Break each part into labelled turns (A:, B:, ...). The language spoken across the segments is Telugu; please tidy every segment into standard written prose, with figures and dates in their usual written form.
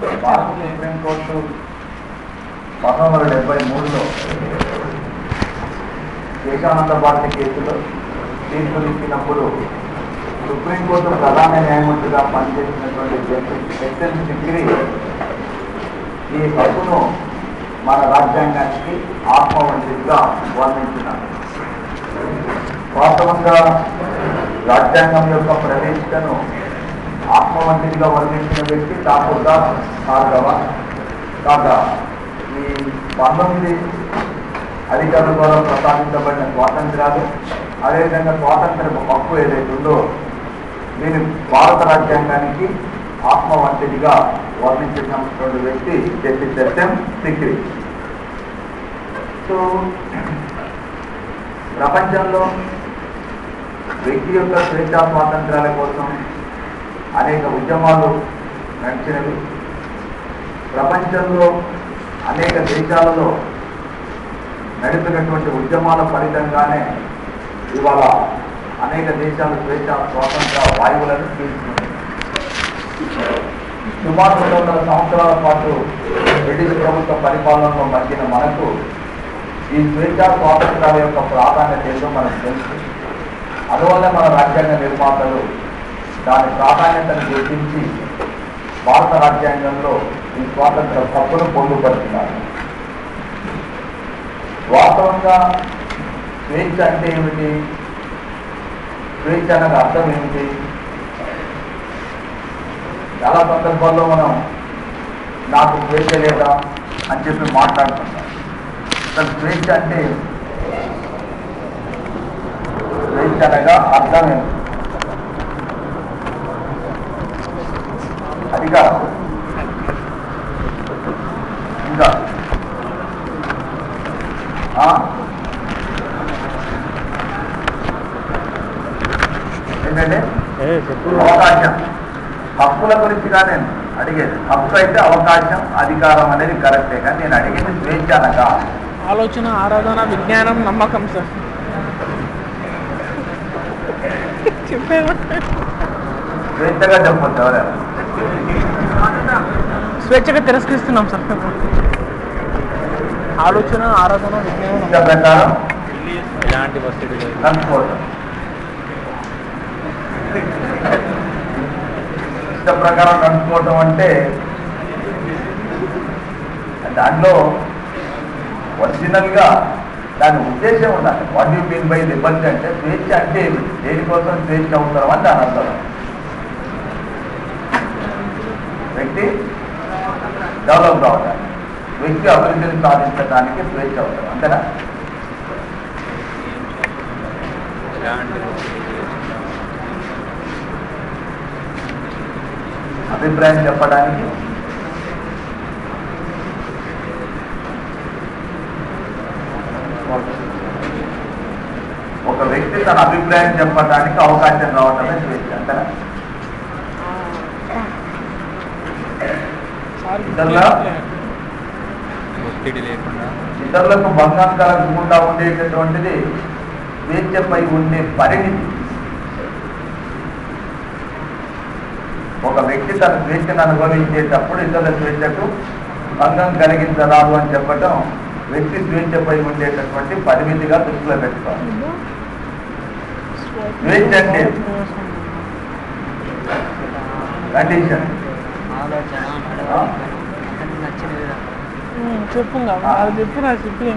A: భారత సుప్రీంకోర్టు 1973లో కేశానంద భారతి కేసులో తీర్పులు ఇచ్చినప్పుడు సుప్రీంకోర్టు ప్రధాన న్యాయమూర్తిగా పనిచేసినటువంటి జస్టిస్ ఎస్ఎల్ సిక్రీ ఈ హక్కును మన రాజ్యాంగానికి ఆత్మవంతిగా వర్ణించినారు. వాస్తవంగా రాజ్యాంగం యొక్క ప్రవేశికను ఆత్మవంతిగా వర్ణించిన వ్యక్తి ఠాకూర్ దాస్ భార్గవ. కాగా ఈ 19 అధికారుల ద్వారా ప్రసాదించబడిన స్వాతంత్ర్యాలు, అదేవిధంగా స్వాతంత్ర్య హక్కు ఏదైతే ఉందో దీని భారత రాజ్యాంగానికి ఆత్మవంతిగా వర్ణించినటువంటి వ్యక్తి జస్టిస్ ఎస్ఎం సిక్రీ. సో ప్రపంచంలో వ్యక్తి యొక్క స్వేచ్ఛా స్వాతంత్ర్యాల కోసం అనేక ఉద్యమాలు నడిచినవి. ప్రపంచంలో అనేక దేశాలలో నడిపినటువంటి ఉద్యమాల ఫలితంగానే ఇవాళ అనేక దేశాలు స్వేచ్ఛా స్వాతంత్ర వాయువులను తీసుకున్నాయి. సుమారు 200 సంవత్సరాల పాటు బ్రిటిష్ ప్రభుత్వ పరిపాలనలో మధ్యన మనకు ఈ స్వేచ్ఛా స్వాతంత్రాల యొక్క ప్రాధాన్యత ఏదో మనకు తెలుసు. అందువల్ల మన రాజ్యాంగ నిర్మాతలు దాని ప్రాధాన్యతను గుర్తించి భారత రాజ్యాంగంలో ఈ స్వాతంత్ర హక్కును పొందుపరుస్తున్నారు. వాస్తవంగా స్వేచ్ఛ అంటే ఏమిటి, స్వేచ్ఛ అన్నది అర్థం ఏమిటి? చాలా సందర్భాల్లో మనం నాకు స్వేచ్ఛ లేదా అని చెప్పి మాట్లాడుతున్నాం. అసలు స్వేచ్ఛ అంటే స్వేచ్ఛ అనగా అర్థం ఏమిటి? అధికారం, ఇంకా ఏంటంటే అవకాశం. హక్కుల గురించి కానీ నేను అడిగేది, హక్కు అయితే అవకాశం, అధికారం అనేది కరెక్టే. కానీ నేను అడిగేది స్వేచ్ఛ అనగా
B: ఆలోచన, ఆరాధన, విజ్ఞానం, నమ్మకం. సార్
A: స్వేచ్ఛగా చెప్పొచ్చు ఎవరైనా.
B: స్వేచ్ఛగా తిరస్కరిస్తున్నాం సార్. ఆలోచన, ఆరాధన, విజ్ఞానం
A: ప్రకారం
B: ఎలాంటి వస్తువులు
A: కనుక్కోవడం, ఇష్ట ప్రకారం కనుక్కోవటం అంటే దాంట్లో ఒరిజినల్గా దాని ఉద్దేశం ఉండాలి. What you mean by Liberty అంటే స్వేచ్ఛ అంటే దేనికోసం స్వేచ్ఛ అవసరం అని దాని అర్థం. వ్యక్తి డెవలప్ కావడానికి, వ్యక్తి అభివృద్ధిని సాధించడానికి స్వేచ్ఛ అవసరం, అంతేనా? అభిప్రాయం చెప్పడానికి ఒక వ్యక్తి తన అభిప్రాయం చెప్పడానికి అవకాశం రావటమే స్వేచ్ఛ, అంతేనా? ఇతరులకు భంగం కలగకుండా ఉండేటటువంటిది స్వేచ్ఛపై ఉండే పరిమితి. ఒక వ్యక్తి తన స్వేచ్ఛను అనుభవించేటప్పుడు ఇతరుల స్వేచ్ఛకు భంగం కలిగించరాదు అని చెప్పటం వ్యక్తి స్వేచ్ఛపై ఉండేటటువంటి పరిమితిగా దృష్టిలో పెట్టుకోవాలి. స్వేచ్ఛ అంటే కండిషన్.
B: చెప్పు చెప్పు నా చెప్పు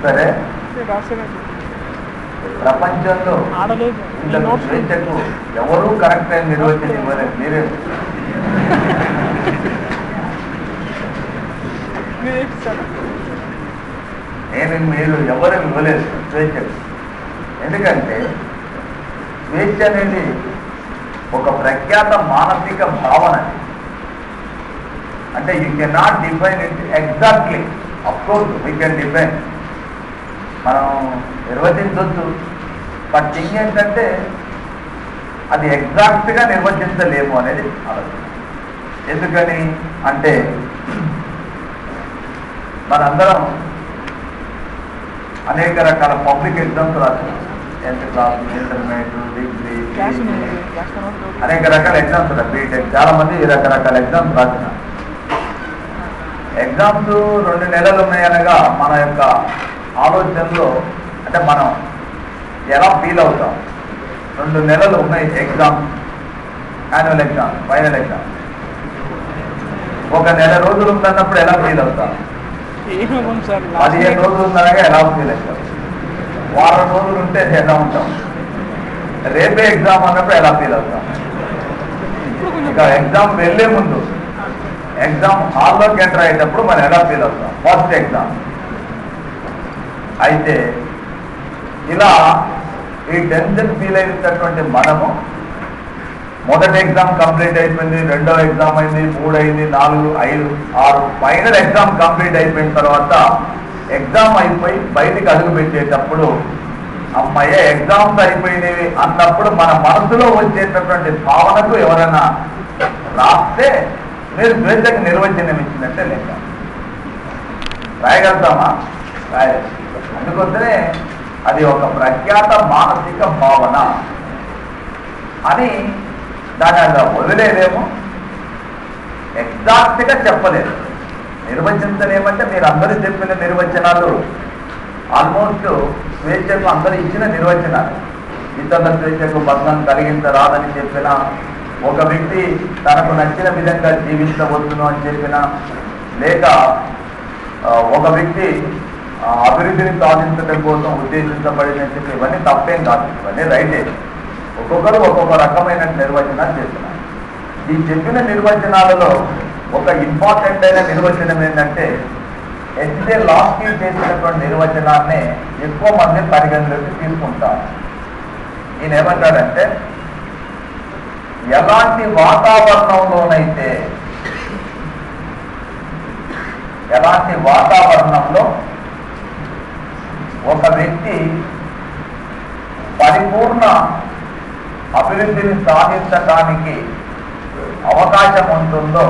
A: సరే, ప్రపంచంలో స్వేచ్ఛకు ఎవరూ కరెక్ట్ అయిన నిర్వచనం ఇవ్వలేదు. మీరే మీరు ఎవరు ఇవ్వలేదు స్వేచ్ఛకు. ఎందుకంటే స్వేచ్ఛ అనేది ఒక ప్రఖ్యాత మానసిక భావన. అంటే you can not define it exactly. Of course we can define, మనం నిర్వచించవచ్చు. బట్ థింగ్ ఏంటంటే అది ఎగ్జాక్ట్గా నిర్వచించలేము అనేది ఆలోచన. ఎందుకని అంటే మనందరం అనేక రకాల పబ్లిక్ ఎగ్జామ్స్ రాస్తున్నాం. 10th class, intermediate, degree,
B: class
A: అనేక రకాల ఎగ్జామ్స్ ఉన్నాయి. బీటెక్ చాలా మంది రకరకాల ఎగ్జామ్స్ రాస్తున్నారు. ఎగ్జామ్స్ 2 నెలలు ఉన్నాయనగా మన యొక్క ఆలోచనలో అంటే మనం ఎలా ఫీల్ అవుతాం. 2 నెలలు ఉన్నాయి exams, annual exam, final exam. 1 నెల రోజులు ఉందన్నప్పుడు ఎలా ఫీల్ అవుతాం? 15 రోజులు ఉందనగా ఎలా ఫీల్ అవుతాం? వారం రోజులు ఉంటే ఎలా ఉంటాం? రేపే ఎగ్జామ్ అన్నప్పుడు ఎలా ఫీల్ అవుతాం? ఇక ఎగ్జామ్ వెళ్ళే ముందు ఎగ్జామ్ హాల్లోకి ఎంటర్ అయ్యేటప్పుడు మనం ఎలా ఫీల్ అవుతాం? First exam. అయితే ఇలా ఈ టెన్షన్ ఫీల్ అయినటువంటి మనము మొదటి ఎగ్జామ్ కంప్లీట్ అయిపోయింది, 2వ ఎగ్జామ్ అయింది, 3 అయింది, 4, 5, 6 ఫైనల్ ఎగ్జామ్ కంప్లీట్ అయిపోయిన తర్వాత ఎగ్జామ్ అయిపోయి బయటికి అడుగు పెట్టేటప్పుడు అమ్మాయి ఎగ్జామ్స్ అయిపోయినవి అన్నప్పుడు మన మనసులో వచ్చేటటువంటి భావనకు ఎవరైనా రాస్తే మీరు స్వేచ్ఛకు నిర్వచనం ఇచ్చినట్టే లెక్క. రాయగలుగుతామా? రాయలేదు. అందుకోసమే అది ఒక ప్రఖ్యాత మానసిక భావన అని దాన్ని అలా వదిలేదేమో, ఎగ్జాక్ట్గా చెప్పలేదు. నిర్వచించలేమంటే మీరు అందరూ చెప్పిన నిర్వచనాలు ఆల్మోస్ట్ స్వేచ్ఛకు అందరూ ఇచ్చిన నిర్వచనాలు. ఇతరుల స్వేచ్ఛకు భంగం కలిగించరాదని చెప్పిన, ఒక వ్యక్తి తనకు నచ్చిన విధంగా జీవించవచ్చును అని చెప్పిన, లేక ఒక వ్యక్తి అభివృద్ధిని సాధించడం కోసం ఉద్దేశించబడిందని చెప్పి ఇవన్నీ తప్పేం కాదు, ఇవన్నీ రైటే. ఒక్కొక్కరు ఒక్కొక్క రకమైన నిర్వచనాలు చేస్తున్నారు. ఈ చెప్పిన నిర్వచనాలలో ఒక ఇంపార్టెంట్ అయిన నిర్వచనం ఏంటంటే ఎస్ఏ లాస్ట్కి చేసినటువంటి నిర్వచనాన్ని ఎక్కువ మంది పరిగణలోకి తీసుకుంటారు. ఈయన ఏమంటాడంటే ఎలాంటి వాతావరణంలోనైతే ఎలాంటి వాతావరణంలో ఒక వ్యక్తి పరిపూర్ణ అభివృద్ధిని సాధించడానికి అవకాశం ఉంటుందో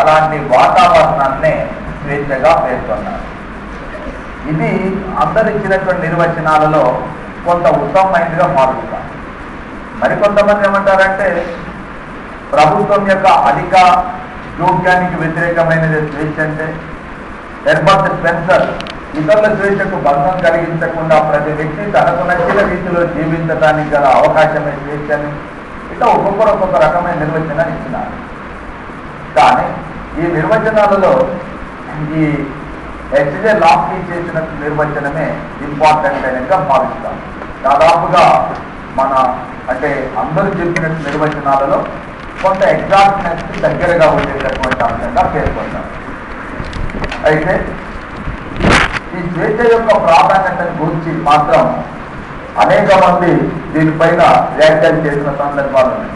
A: అలాంటి వాతావరణాన్నే స్వేచ్ఛగా పేర్కొన్నారు. ఇది అందరు ఇచ్చినటువంటి నిర్వచనాలలో కొంత ఉత్తమమైనదిగా భావిస్తాం. మరికొంతమంది ఏమంటారంటే ప్రభుత్వం యొక్క అధిక జోక్యానికి వ్యతిరేకమైనది స్వేచ్ఛ అంటే. హెర్బర్ట్ స్పెన్సర్ ఇతరుల స్వేచ్ఛకు భంగం కలిగించకుండా ప్రతి వ్యక్తి తనకు నచ్చిన రీతిలో జీవించడానికి గల అవకాశమే స్వేచ్ఛని. ఇట్లా ఒక్కొక్కరు ఒక్కొక్క రకమైన నిర్వచనాలు ఇచ్చినారు. కానీ ఈ నిర్వచనాలలో ఈ హెచ్జే లాస్ట్కి చేసిన నిర్వచనమే ఇంపార్టెంట్ అయినగా భావిస్తాం. దాదాపుగా మన అంటే అందరూ చెప్పిన నిర్వచనాలలో కొంత ఎగ్జాక్ట్నెస్ దగ్గరగా ఉండేటటువంటి అంశంగా పేర్కొంటాం. అయితే ఈ స్వేచ్ఛ యొక్క ప్రాధాన్యతను గురించి మాత్రం అనేక మంది దీనిపైన వ్యాఖ్యలు చేసిన సందర్భాలు ఉన్నాయి.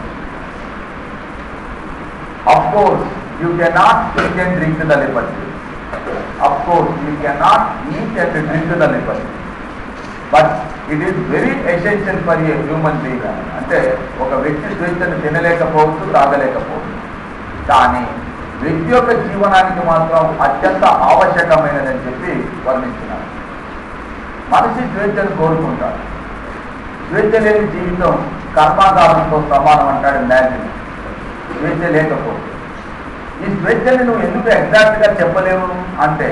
A: Of course, you cannot eat and drink the liberty. Of course, you cannot eat and drink the liberty. But it is very essential for a human being. అంటే ఒక వ్యక్తి స్వేచ్ఛను తినలేకపోవచ్చు, తాగలేకపోవచ్చు. కానీ వ్యక్తి యొక్క జీవనానికి మాత్రం అత్యంత ఆవశ్యకమైనదని చెప్పి వర్ణించినారు. మనిషి స్వేచ్ఛను కోరుకుంటారు. స్వేచ్ఛ లేని జీవితం కర్మాగారంతో సమానం అంటాడు మ్యాజిన్. స్వేచ్ఛ లేకపోతే ఈ స్వేచ్ఛని నువ్వు ఎందుకు ఎగ్జాక్ట్గా చెప్పలేవు అంటే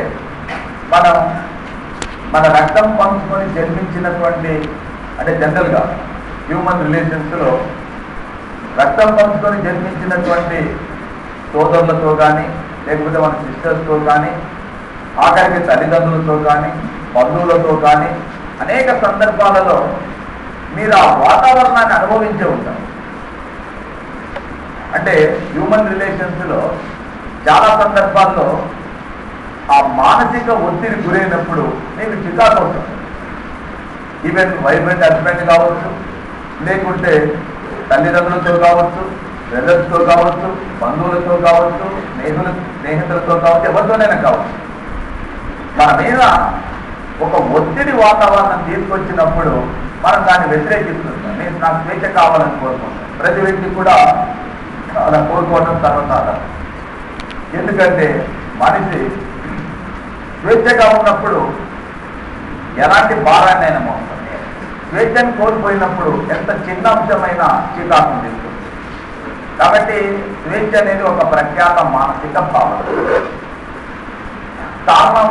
A: మన రక్తం పంచుకొని జన్మించినటువంటి అంటే జనరల్గా హ్యూమన్ రిలేషన్స్లో రక్తం పంచుకొని జన్మించినటువంటి సోదరులతో కానీ లేకపోతే మన సిస్టర్స్తో కానీ ఆఖరికి తల్లిదండ్రులతో కానీ బంధువులతో కానీ అనేక సందర్భాలలో మీరు ఆ వాతావరణాన్ని అనుభవించే ఉంటారు. అంటే హ్యూమన్ రిలేషన్స్లో చాలా సందర్భాల్లో ఆ మానసిక ఒత్తిడి గురైనప్పుడు మీకు చికాకు అవుతుంది. ఈవెన్ వైఫ్ అండ్ హస్బెండ్ కావచ్చు, లేకుంటే తల్లిదండ్రులతో కావచ్చు, బ్రదర్స్తో కావచ్చు, బంధువులతో కావచ్చు, స్నేహితులతో కావచ్చు, ఎవరితోనైనా కావచ్చు. మన మీద ఒక ఒత్తిడి వాతావరణం తీసుకొచ్చినప్పుడు మనం దాన్ని వ్యతిరేకిస్తుంటాం. నేను నాకు స్వేచ్ఛ కావాలని కోరుకుంటాను. ప్రతి వ్యక్తి కూడా అలా కోరుకోవడం సర్వసాధారణం. ఎందుకంటే మనిషి స్వేచ్ఛగా ఉన్నప్పుడు ఎలాంటి భారాన్ని అయినా మోస్తుంది. స్వేచ్ఛను కోల్పోయినప్పుడు ఎంత చిన్న అంశమైన చీకాకు తెస్తుంది. కాబట్టి స్వేచ్ఛ అనేది ఒక ప్రఖ్యాత మానసిక భావన. కారణం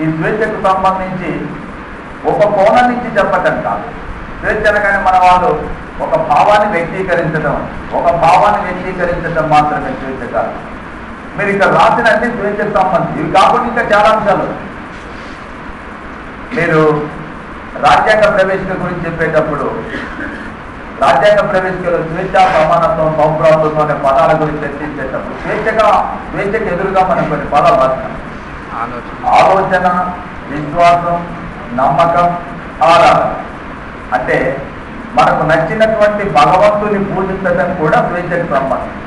A: ఈ స్వేచ్ఛకు సంబంధించి ఒక కోణం నుంచి చెప్పటం కాదు. స్వేచ్ఛ అనగానే మన వాళ్ళు ఒక భావాన్ని వ్యక్తీకరించడం మాత్రమే స్వేచ్ఛ కాదు. మీరు ఇక్కడ రాసిన అన్ని స్వేచ్ఛకు సంబంధించి ఇవి కాకుండా ఇంకా చాలా అంశాలు. మీరు రాజ్యాంగ ప్రవేశిక గురించి చెప్పేటప్పుడు రాజ్యాంగ ప్రవేశికలో స్వేచ్ఛ, సమానత్వం, సౌభ్రాతృత్వం అనే పదాల గురించి చర్చించేటప్పుడు స్వేచ్ఛకు ఎదురుగా మనం కొన్ని పదాలు రాసినాం. ఆలోచన, విశ్వాసం, నమ్మకం, ఆరాధన. అంటే మనకు నచ్చినటువంటి భగవంతుని పూజించడం కూడా స్వేచ్ఛకు సంబంధించి.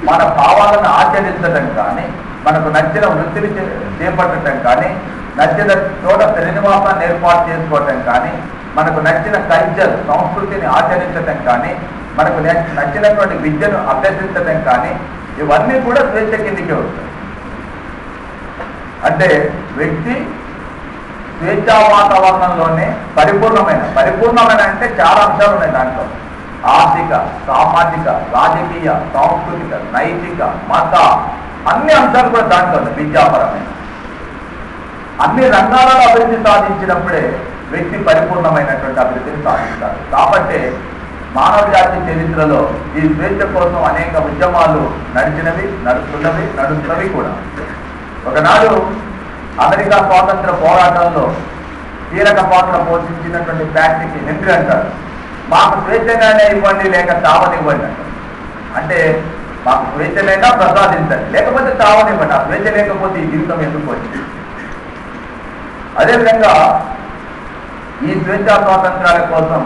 A: మన భావాలను ఆచరించడం కానీ, మనకు నచ్చిన వృత్తిని చేపట్టడం కానీ, నచ్చిన చోట శ్రీనివాసాన్ని ఏర్పాటు చేసుకోవటం కానీ, మనకు నచ్చిన కల్చర్ సంస్కృతిని ఆచరించటం కానీ, మనకు నచ్చినటువంటి విద్యను అభ్యసించటం కానీ, ఇవన్నీ కూడా స్వేచ్ఛ కిందికే వస్తాయి. అంటే వ్యక్తి స్వేచ్ఛా వాతావరణంలోనే పరిపూర్ణమైన అంటే చాలా అంశాలు ఉన్నాయి దాంట్లో. ఆర్థిక, సామాజిక, రాజకీయ, సాంస్కృతిక, నైతిక, మత అన్ని అంశాలు కూడా దాంట్లో ఉన్నాయి. విద్యాపరమైన అన్ని రంగాలలో అభివృద్ధి సాధించినప్పుడే వ్యక్తి పరిపూర్ణమైనటువంటి అభివృద్ధిని సాధిస్తారు. కాబట్టి మానవ జాతి చరిత్రలో ఈ స్వేచ్ఛ కోసం అనేక ఉద్యమాలు నడుస్తున్నవి కూడా. ఒకనాడు అమెరికా స్వాతంత్ర పోరాటంలో కీలక పాత్ర పోషించినటువంటి ప్యాట్రిక్ హెన్రీ అంటారు, మాకు స్వేచ్ఛగానే ఇవ్వండి లేక చావనివ్వండి అంటారు. అంటే మాకు స్వేచ్ఛనైనా ప్రసాదించండి, లేకపోతే చావనివ్వండి. ఆ స్వేచ్ఛ లేకపోతే ఈ జీవితం ఎందుకు వచ్చింది? అదేవిధంగా ఈ స్వేచ్ఛా స్వాతంత్రాల కోసం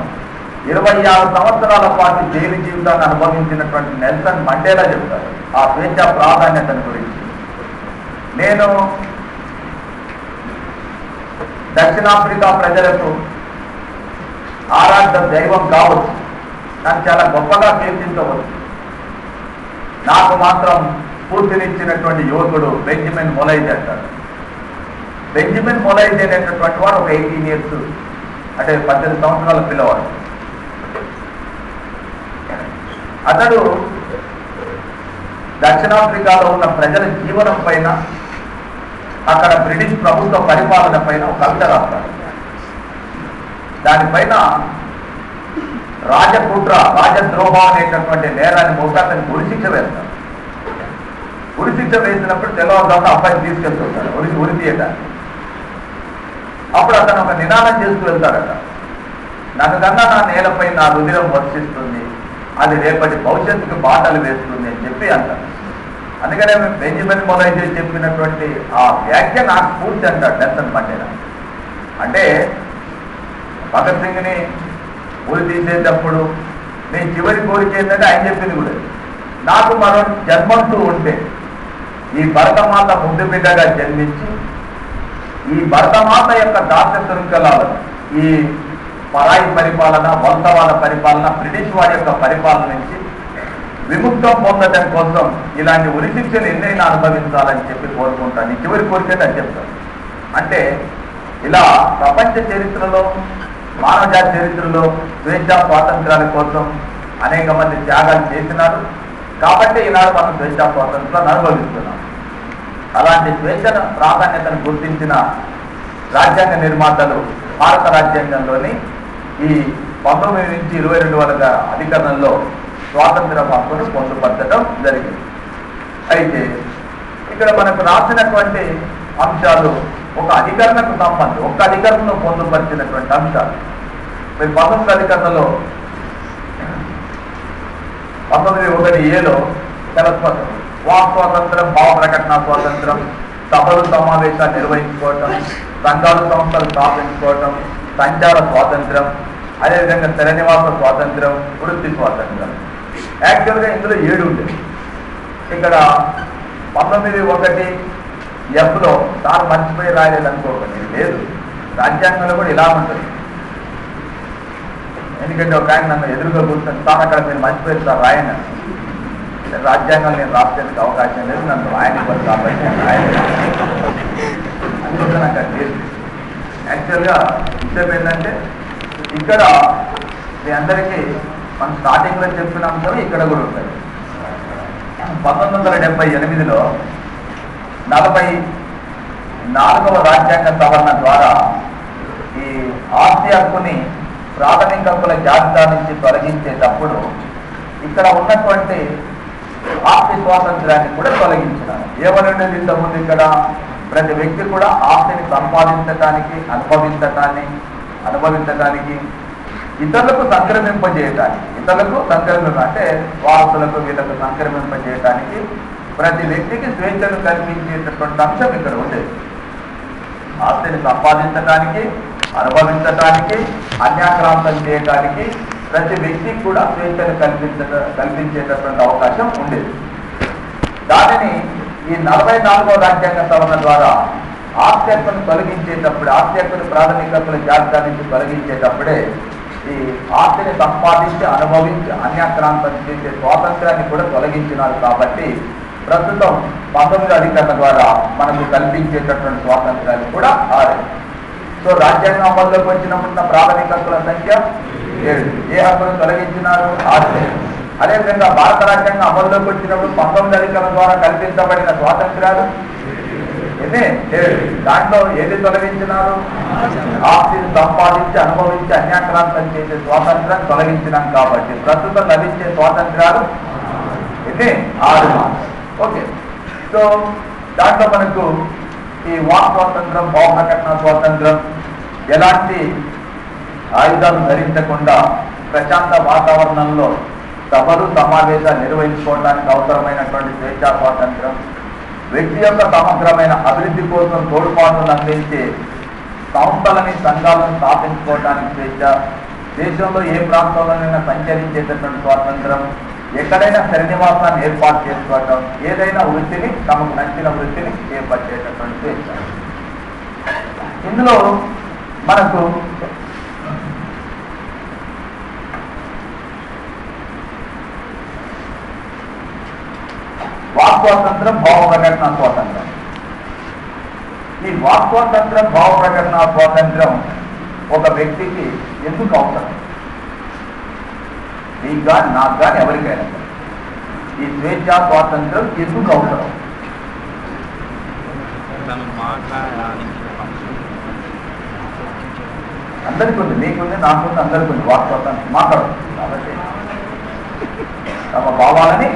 A: 26 సంవత్సరాల పాటు జైలు జీవితాన్ని అనుభవించినటువంటి నెల్సన్ మండేలా చెప్తారు ఆ స్వేచ్ఛ ప్రాధాన్యతను గురించి. నేను దక్షిణాఫ్రికా ప్రజలకు ఆరాధ్య దైవం కావచ్చు, నాకు చాలా గొప్పగా కీర్తించవచ్చు. నాకు మాత్రం స్ఫూర్తినిచ్చినటువంటి యువకుడు బెంజమిన్ మొలైజ్ అంటారు. బెంజమిన్ మొలైజ్ అనేటటువంటి వాడు ఒక 18 years అంటే 18 సంవత్సరాల పిల్లవాడు. అతడు దక్షిణాఫ్రికాలో ఉన్న ప్రజల జీవనం పైన, అక్కడ బ్రిటిష్ ప్రభుత్వ పరిపాలన పైన ఒక కవిత రాస్తాడు. దానిపైన రాజద్రోహం అనేటటువంటి నేరాన్ని మోసి అతను ఉరిశిక్ష వేస్తాడు. ఉరిశిక్ష వేసినప్పుడు తెల్లవారుజామున అబ్బాయిని తీసుకెళ్తుంటాడు ఉరి తీయటానికి. అప్పుడు అతను ఒక నినాదం చేస్తూ వెళ్తాడట, నన్ను కన్నా నా నేలపై నా రుధిరం వర్షిస్తుంది, అది రేపటి భవిష్యత్తుకు బాటలు వేస్తుంది అని చెప్పి అంటారు. అందుకనే బెంజమిన్ మొలైజ్ చెప్పినటువంటి ఆ వ్యాఖ్య నాకు స్ఫూర్తి అంటాడు నెల్సన్ మండేలా. అంటే భగత్ సింగ్ని ఉరి తీసేటప్పుడు నీ చివరి కోరిక ఏంటంటే ఆయన చెప్పింది కూడా, నాకు మరో జన్మంటూ ఉంటే ఈ భరతమాత ముద్దు బిడ్డగా జన్మించి ఈ భరతమాత యొక్క దాస్య శృంఖలాలను, ఈ పరాయి పరిపాలన, వంశవాద పరిపాలన, బ్రిటిష్ వారి యొక్క పరిపాలన నుంచి విముక్తం పొందడం కోసం ఇలాంటి ఉరి శిక్షలు ఎన్నైనా అనుభవించాలని చెప్పి కోరుకుంటాను. ఈ చివరి కోరిక అని చెప్తాను. అంటే ఇలా ప్రపంచ చరిత్రలో, మానవ జాతి చరిత్రలో స్వేచ్ఛ స్వాతంత్రాల కోసం అనేక మంది త్యాగాలు చేసినారు. కాబట్టి ఈనాడు మనం స్వేచ్ఛా స్వాతంత్రాన్ని అనుభవిస్తున్నాం. అలాంటి స్వేచ్ఛ ప్రాధాన్యతను గుర్తించిన రాజ్యాంగ నిర్మాతలు భారత రాజ్యాంగంలోని ఈ 19 నుంచి 22 వరకు అధికరణంలో స్వాతంత్ర హక్కును పొందుపరచడం జరిగింది. అయితే ఇక్కడ మనకు రాసినటువంటి అంశాలు ఒక అధికరణకు సంబంధం, ఒక్క అధికరణను పొందుపరిచినటువంటి అంశాలు. మీరు 19 అధికరణలో 19(1)(a)లో వాక్ స్వాతంత్రం, భావ ప్రకటన స్వాతంత్రం, సభలు సమావేశాలు నిర్వహించుకోవటం, సంఘాలు సంస్థలు స్థాపించుకోవటం, సంచార స్వాతంత్రం, అదేవిధంగా స్థిర నివాస స్వాతంత్రం, వృత్తి స్వాతంత్రం. యాక్చువల్గా ఇందులో 7 ఉండేది. ఇక్కడ 19(1)(f)లో తాను మర్చిపోయి రాయలేదు అనుకోకండి, లేదు. రాజ్యాంగంలో కూడా ఇలా ఉంటుంది. ఎందుకంటే ఒక ఆయన నన్ను ఎదురుగా కూర్చొని తాను అక్కడ మీరు మర్చిపోయి సార్ రాయను, రాజ్యాంగాలు నేను రాసేందుకు అవకాశం లేదు, నన్ను రాయనివ్వదు కాబట్టి నేను రాయలేదు. అందుకోసం నాకు అది లేదు. యాక్చువల్గా విషయం ఏంటంటే ఇక్కడ మీ అందరికీ మనం స్టార్టింగ్లో చెప్పిన అంశం ఇక్కడ కూడా ఉంటుంది. 1978లో 44వ రాజ్యాంగ సవరణ ద్వారా ఈ ఆస్తి హక్కుని ప్రాథమిక హక్కుల జాబితా నుంచి తొలగించేటప్పుడు ఇక్కడ ఉన్నటువంటి ఆస్తి స్వాతంత్ర్యాన్ని కూడా తొలగించినారు. ఏమనంటే ఇంతకుముందు ఇక్కడ ప్రతి వ్యక్తి కూడా ఆస్తిని సంపాదించడానికి అనుభవించడానికి ఇతరులకు సంక్రమింపజేయటానికి అంటే వారసులకు వీళ్ళకు సంక్రమింపజేయటానికి ప్రతి వ్యక్తికి స్వేచ్ఛను కల్పించేటటువంటి అంశం ఇక్కడ ఉండేది. ఆస్తిని సంపాదించడానికి అనుభవించటానికి అన్యాక్రాంతం చేయడానికి ప్రతి వ్యక్తికి కూడా స్వేచ్ఛను కల్పించేటటువంటి అవకాశం ఉండేది. దానిని ఈ 44వ రాజ్యాంగ సవరణ ద్వారా ఆస్తి హక్కును తొలగించేటప్పుడు ఆస్తి హక్కును ప్రాథమిక హక్కుల జాబితా నుంచి తొలగించేటప్పుడే ఈ ఆస్తిని సంపాదించి అనుభవించి అన్యాక్రాంతం చేసే స్వాతంత్రాన్ని కూడా తొలగించినారు. కాబట్టి ప్రస్తుతం 19వ అధికరణ ద్వారా మనకు కల్పించేటటువంటి స్వాతంత్రాలు కూడా 6. సో రాజ్యాంగం అమల్లోకి వచ్చినప్పుడు ప్రాథమిక హక్కుల సంఖ్య 7. ఏ హక్కును తొలగించినారు? ఆస్తి. అదేవిధంగా భారత రాజ్యాంగం అమల్లోకి వచ్చినప్పుడు 19వ అధికరణ ద్వారా కల్పించబడిన స్వాతంత్రాలు 7. దాంట్లో ఏది తొలగించినారు? ఆస్తిని సంపాదించి అనుభవించి అన్యాక్రాంతం చేసే స్వాతంత్రాన్ని తొలగించినాం. కాబట్టి ప్రస్తుతం లభించే స్వాతంత్రాలు 6. ఓకే. సో దాంట్లో మనకు ఈ వాక్ స్వాతంత్రం, భావ ప్రకటన స్వాతంత్రం, ఎలాంటి ఆయుధాలు ధరించకుండా ప్రశాంత వాతావరణంలో సభలు సమావేశాలు నిర్వహించుకోవడానికి అవసరమైనటువంటి స్వేచ్ఛా స్వాతంత్రం, వ్యక్తి యొక్క సమగ్రమైన అభివృద్ధి కోసం తోడ్పాటును అందించే సంస్థలని సంఘాలను స్థాపించుకోవడానికి స్వేచ్ఛ, దేశంలో ఏ ప్రాంతంలోనైనా సంచరించేటటువంటి స్వాతంత్రం, ఎక్కడైనా స్థిరనివాసాన్ని ఏర్పాటు చేసుకోవటం, ఏదైనా వృత్తిని తమకు నచ్చిన వృత్తిని చేపట్టేటటువంటి స్వేచ్ఛ. ఇందులో మనకు వాక్ స్వాతంత్రం, భావ ప్రకటన స్వాతంత్రం. ఈ వాక్ స్వాతంత్రం, భావ ప్రకటన స్వాతంత్రం ఒక వ్యక్తికి ఎందుకు అవసరం? నీకు కానీ నాకు కానీ ఎవరికైనా ఈ స్వేచ్ఛా స్వాతంత్రం ఎందుకు అవసరం? అందరికీ ఉంది, నీకుంది, నాకుంది, అందరికీ ఉంది. వాక్ స్వాతంత్రం మాట్లాడుతుంది. కాబట్టి తమ భావాలని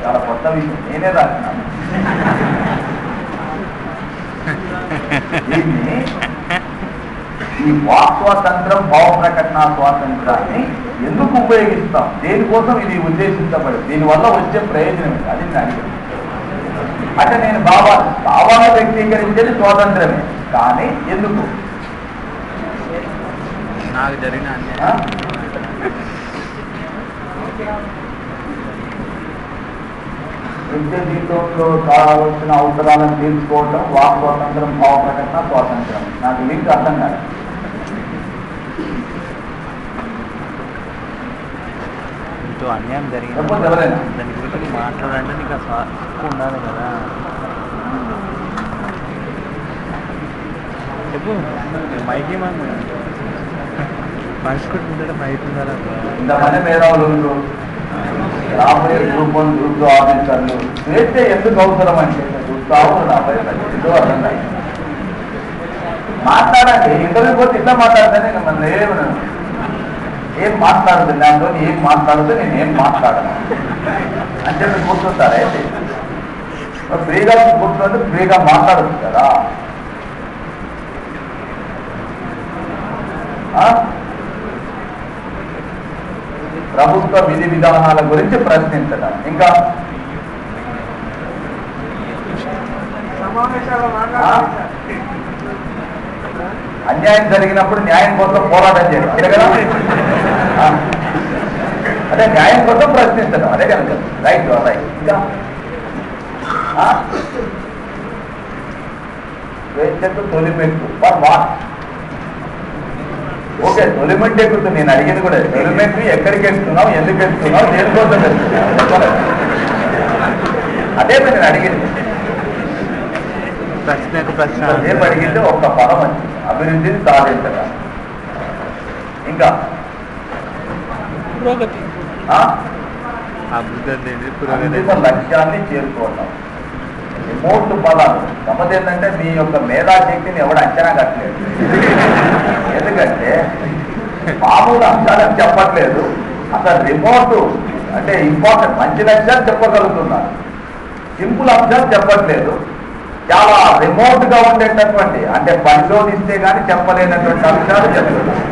A: చాలా కొత్త విషయం, నేనే రాసినాను. దీన్ని ఈ వాక్ స్వాతంత్రం, భావ ప్రకటన స్వాతంత్రాన్ని ఎందుకు ఉపయోగిస్తాం? దేనికోసం ఇది ఉద్దేశించబడి, దీనివల్ల వచ్చే ప్రయోజనం ఏంటి? అది నేను అడిగాను. అంటే నేను భావాలు వ్యక్తీకరించేది స్వాతంత్రమే, కానీ ఎందుకు?
B: నాకు జరిగిన
A: నిత్య జీవితంలో కావాల్సిన అవసరాలను తీర్చుకోవటం వాక్ స్వాతంత్రం, భావ ప్రకటన స్వాతంత్రం. నాకు లింక్ అర్థం కాదు.
B: అన్యాయం జరిగింది
A: ఎవరైనా
B: దాని గురించి మాట్లాడంటే నీకు హక్కు ఉండాలి కదా. చెప్పు మైకి పంచుకుంటూ ఉండడం మైక్ ఉండాలి.
A: ఇంతమంది మేధావులు రాబోయే గ్రూప్ 1, గ్రూప్ 2 ఆఫీసర్లు స్వేచ్ఛ ఎందుకు అవసరం అంటే చూస్తావు. ఏదో అర్థం కాదు. మాట్లాడండి, ఇంటర్వ్యూ పోతే ఇట్లా మాట్లాడితేనే మన ఏం మాట్లాడుతుంది దాంతో, ఏం మాట్లాడితే నేను ఏం మాట్లాడను అని చెప్పి కూర్చుంటారా? అయితే ఫ్రీగా కూర్చుంటే ఫ్రీగా మాట్లాడచ్చు కదా. ప్రభుత్వ విధి విధానాల గురించి ప్రశ్నించడం, ఇంకా అన్యాయం జరిగినప్పుడు న్యాయం కోసం పోరాటం చేయడం, అదే కదా. అదే న్యాయం కోసం ప్రశ్నించడం, అదే కనుక రైట్ రైట్. ఇంకా స్వేచ్ఛకు తొలిమెట్టు ఫర్ వాట్? ఓకే, తొలిమెట్టు ఎక్కుతుంది. నేను అడిగింది కూడా తొలిమెట్టు ఎక్కడికి ఎక్కుతున్నావు, ఎందుకు ఎక్కుతున్నావు, దేనికోసం ఎక్కుతున్నావు, అదే నేను అడిగింది.
B: ప్రశ్న
A: ఏం అడిగితే ఒక్క పదం వచ్చింది, అభివృద్ధిని సాధించడం. ఇంకా
B: పురోగతి
A: ఆ?
B: అభివృద్ధి
A: అంతిమ లక్ష్యాన్ని చేరుకోవటం. రిమోట్ పదాలు గమ్మత్ ఏంటంటే మీ యొక్క మేధాశక్తిని ఎవడు అంచనా కట్టలేదు. ఎందుకంటే మామూలు అంశాలను చెప్పట్లేదు, అసలు రిమోట్ అంటే ఇంపార్టెంట్ మంచి లక్ష్యాలు చెప్పగలుగుతున్నారు, సింపుల్ అంశాలు చెప్పట్లేదు. చాలా రిమోట్ గా ఉండేటటువంటి అంటే పరిశోధిస్తే కానీ చెప్పలేనటువంటి అంశాలు చెప్తున్నారు.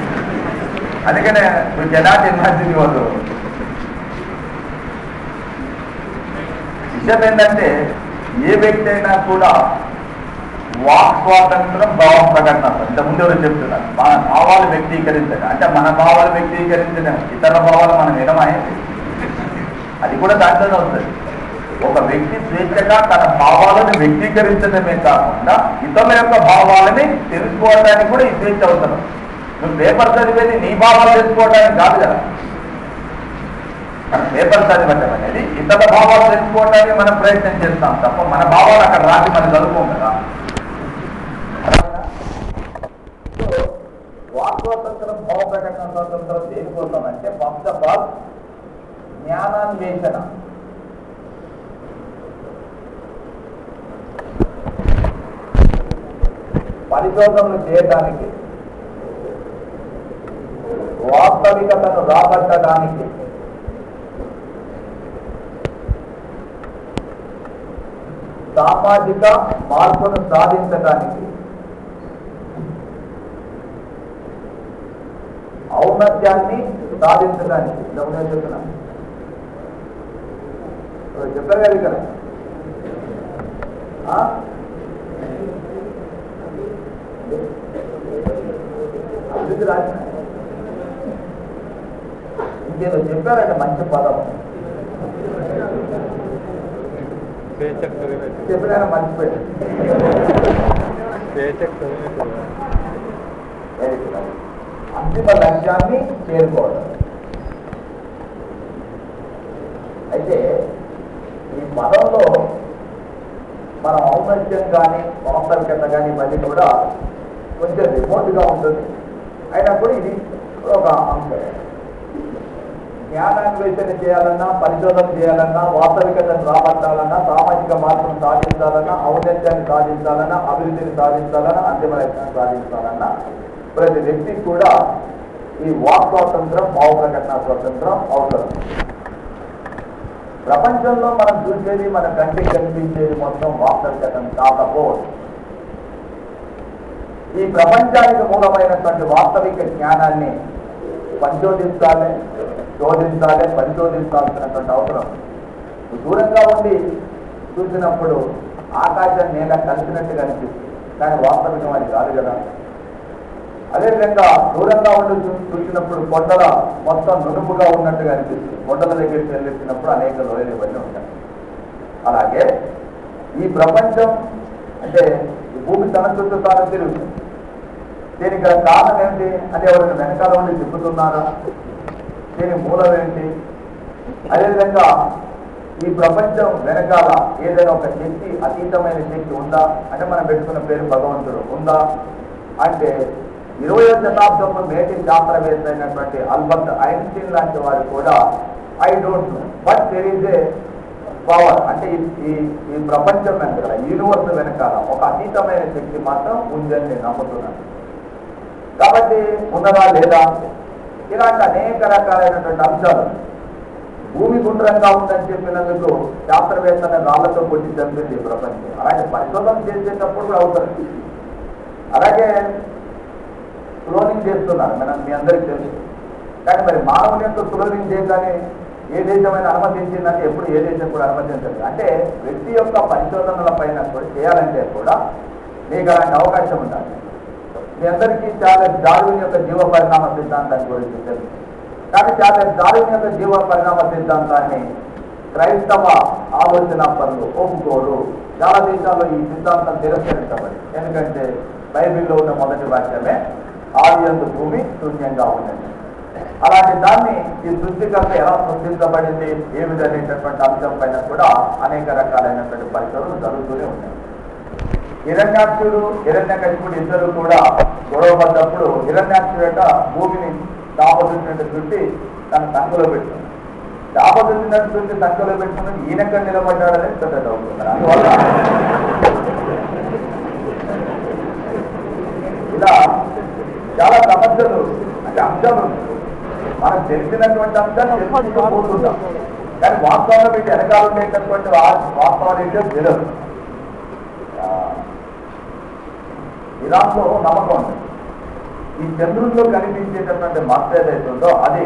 A: అందుకనే మీరు కెనాట్ ఇమాజిన్ యువర్. విషయం ఏంటంటే ఏ వ్యక్తి అయినా కూడా వాక్ స్వాతంత్రం, భావ ప్రకటన. ఇంతకుముందు ఎవరు చెప్తున్నారు మన భావాలు వ్యక్తీకరించడం అంటే మన భావాలు వ్యక్తీకరించడం, ఇతర భావాలు మనం వినమైంది అది కూడా దాంట్లోనే వస్తుంది. ఒక వ్యక్తి స్వేచ్ఛగా తన భావాలను వ్యక్తీకరించడమే కాకుండా ఇతరుల యొక్క భావాలని తెలుసుకోవడానికి కూడా ఈ స్వేచ్ఛ అవసరం. నువ్వు పేపర్ చదివేది నీ భావాలు తెలుసుకోవడానికి కాదు కదా. మనం పేపర్ చదివటం అనేది ఇతర భావాలు తెలుసుకోవడానికి మనం ప్రయత్నం చేస్తాం తప్ప మన భావాలు అక్కడ రాసి మనం చదువుకోం కదా. వాక్ స్వాతంత్రం, భావ ప్రకటన స్వాతంత్రం దేనికోసం అంటే ఫస్ట్ ఆఫ్ ఆల్ జ్ఞానాన్వేషణ. పరిశోధనలు చేయడానికి, వాస్తవికతను రాబట్టడానికి, సామాజిక మార్పును సాధించడానికి, ఔన్నత్యాన్ని సాధించడానికి. చెప్తున్నాను చెప్పారు కదా ఇక్కడ అభివృద్ధి రాసిన ఇంకేదో చెప్పారంటే మంచి పదం చెప్పినా మర్చిపోయాడు. అంతిమ లక్ష్యాన్ని చేరుకోవడం. అయితే ఈ పదంలో మన ఔన్నత్యం కానీ వాస్తవికత కానీ ఇవన్నీ కూడా కొంచెం రిమోట్గా ఉంటుంది. అయినప్పుడు ఇది ఒక అంశం. జ్ఞానాన్వేషణ చేయాలన్నా, పరిశోధన చేయాలన్నా, వాస్తవికతను రాబట్టాలన్నా, సామాజిక మార్పును సాధించాలన్నా, ఔన్నత్యాన్ని సాధించాలన్నా, అభివృద్ధిని సాధించాలన్నా, అంతిమ లక్ష్యాన్ని సాధించాలన్నా ప్రతి వ్యక్తికి కూడా ఈ వాక్ స్వాతంత్రం, భావ ప్రకటన స్వాతంత్రం అవసరం. ప్రపంచంలో మనం చూసేది, మన కంటికి కనిపించేది మొత్తం వాస్తవికతను కాకపోవచ్చు. ఈ ప్రపంచానికి మూలమైనటువంటి వాస్తవిక జ్ఞానాన్ని పరిశోధించాలి, శోధించాలి, పరిశోధించాల్సినటువంటి అవసరం. దూరంగా ఉండి చూసినప్పుడు ఆకాశం నేల కలిసినట్టుగా అనిపిస్తుంది, కానీ వాస్తవికం అది కాదు కదా. అదేవిధంగా దూరంగా ఉండి చూసినప్పుడు కొండల మొత్తం నునుపుగా ఉన్నట్టుగా అనిపిస్తుంది, కొండల దగ్గరికి వెళ్ళినప్పుడు అనేక లోయలు ఇవన్నీ ఉంటాయి. అలాగే ఈ ప్రపంచం అంటే ఈ భూమి తన చుట్టూ తాను తిరుగుతుంది. దీనికి గల కారణం ఏంటి అంటే ఎవరైనా వెనకాల ఉండి తిప్పుతున్నారా, దీని మూలం ఏంటి? అదేవిధంగా ఈ ప్రపంచం వెనకాల ఏదైనా ఒక శక్తి, అతీతమైన శక్తి ఉందా అంటే మనం పెట్టుకున్న పేరు భగవంతుడు ఉందా అంటే 20వ శతాబ్దంలో మేటి శాస్త్రవేత్త అయినటువంటి ఆల్బర్ట్ ఐన్స్టీన్ లాంటి వారు కూడా I don't know but there is a power అంటే ఈ ప్రపంచం వెనకాల, యూనివర్స్ వెనకాల ఒక అతీతమైన శక్తి మాత్రం ఉందని నేను నమ్ముతున్నాను. కాబట్టి ఉన్నదా లేదా ఇలాంటి అనేక రకాలైనటువంటి అంశాలు. భూమి గుండ్రంగా ఉందని చెప్పినందుకు శాస్త్రవేత్తలను రాళ్లతో కొట్టి చంపింది ప్రపంచం. అలాగే పరిశోధన చేసేటప్పుడు కూడా అవుతుంది. అలాగే క్లోనింగ్ చేస్తున్నారు, మనం మీ అందరికీ తెలుసు. కానీ మరి మానవుని యొక్క క్లోనింగ్ చేయగానే ఏ దేశమైనా అనుమతించిందంటే ఎప్పుడు ఏ దేశం కూడా అనుమతించదు. అంటే వ్యక్తి యొక్క పరిశోధనల పైన కూడా చేయాలంటే కూడా మీకు అలాంటి అవకాశం ఉండాలి. మీ అందరికీ చార్లెస్ డార్విన్ యొక్క జీవ పరిణామ సిద్ధాంతాన్ని గురించి తెలుసు. కానీ చార్లెస్ డార్విన్ యొక్క జీవ పరిణామ సిద్ధాంతాన్ని క్రైస్తవ ఆలోచన పనులు ఒప్పుకోరు. చాలా దేశాల్లో ఈ సిద్ధాంతం తిరస్కరించబడి, ఎందుకంటే బైబిల్లో ఉన్న మొదటి వాక్యమే ఆదియందు భూమి శూన్యంగా ఉండండి. అలాంటి దాన్ని ఈ సృష్టికర్త ఎలా సృష్టించబడింది ఏమిటి అనేటటువంటి అంశం పైన కూడా అనేక రకాలైనటువంటి పరిశోధనలు జరుగుతూనే ఉన్నాయి. హిరణ్యాక్షుడు, హిరణ్యకశిపుడు ఇద్దరు కూడా గొడవ పడ్డప్పుడు హిరణ్యాక్షుడట భూమిని వచ్చినట్టు చుట్టి తన సంఖ్యలో పెట్టుకున్నాడు. చేప చుట్టినట్టు చుట్టి సంఖ్యలో పెట్టుకున్నాడు. ఈయనెక్కడ నిలబడ్డాడని పెద్ద డౌట్. అందువల్ల ఇలా చాలా సమస్యలు అంటే అంశాలు మనకు తెలిసినటువంటి అంశాన్ని తెలుసుకుంటూ పోతుంటాం. కానీ వాస్తవంగా వీటి వెనకాల ఉండేటటువంటి వాస్తవాలు ఏంటో తెలియదు. ఇరాన్లో నమ్మకం ఉంది. ఈ చంద్రుల్లో కనిపించేటటువంటి మచ్చ ఏదైతే ఉందో అది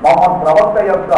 A: మహమ్మద్ ప్రవక్త యొక్క